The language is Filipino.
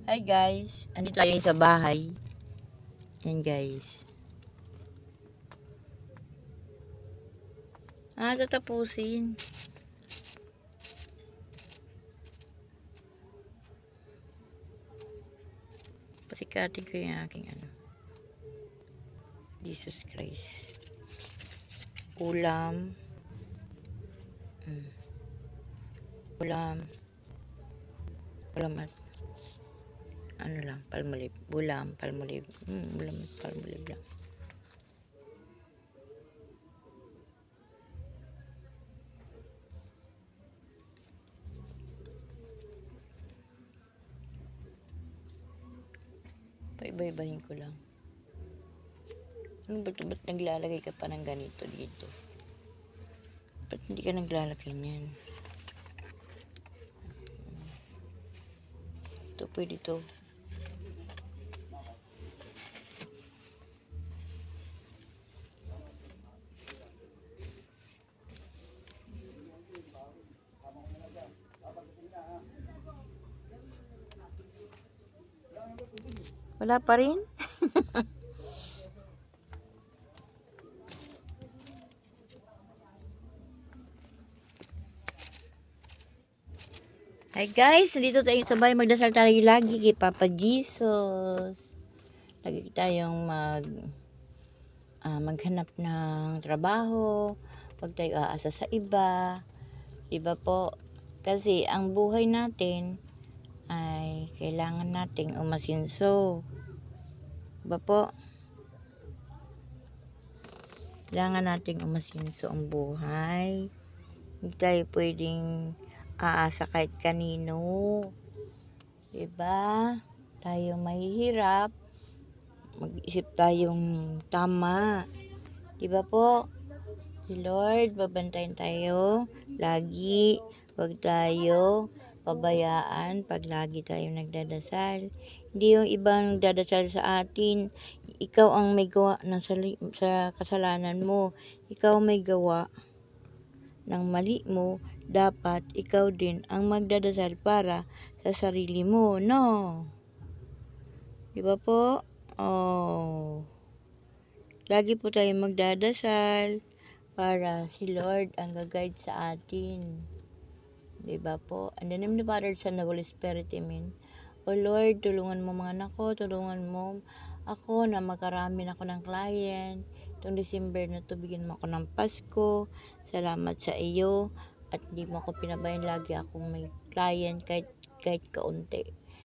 Hi guys, andito tayo sa bahay. Yan guys. Tatapusin. Pasikatin ko yung aking Jesus Christ. Ulam. Ulam at palmolive. Ulam, palmolive. Ulam at palmolive lang. Paiba-ibahin ko lang. Ano ba ito? Ba't naglalagay ka pa ng ganito dito? Ba't hindi ka naglalagay niyan? Ito, pwede ito. Wala pa rin? Hi guys, nandito tayo sa bahay. Magdasal tayo lagi kay Papa Jesus. Lagi tayong maghanap ng trabaho. Huwag tayo aasa sa iba. Diba po? Kasi ang buhay natin ay kailangan nating umasinso. Diba po? Kailangan nating umasinso ang buhay. Hindi tayo pwedeng aasa kahit kanino. Diba? Tayo mahihirap. Mag-isip tayong tama. Diba po? Si Lord, babantayan tayo lagi. Huwag tayo pabayaan pag lagi tayo nagdadasal. Hindi yung ibang nagdadasal sa atin. Ikaw ang may gawa sa kasalanan mo. Ikaw may gawa ng mali mo. Dapat ikaw din ang magdadasal para sa sarili mo. No? Diba po? Oh. Lagi po tayo magdadasal para si Lord ang gag-guide sa atin. Diba po? In the name of the Father, Son, and Holy Spirit, Amen. O Lord, tulungan mo mga anak ko, tulungan mo ako na magkarami ako ng client. Itong December na to, bigyan mo ako ng Pasko. Salamat sa iyo. At hindi mo ako pinabayan, lagi akong may client kahit kaunti.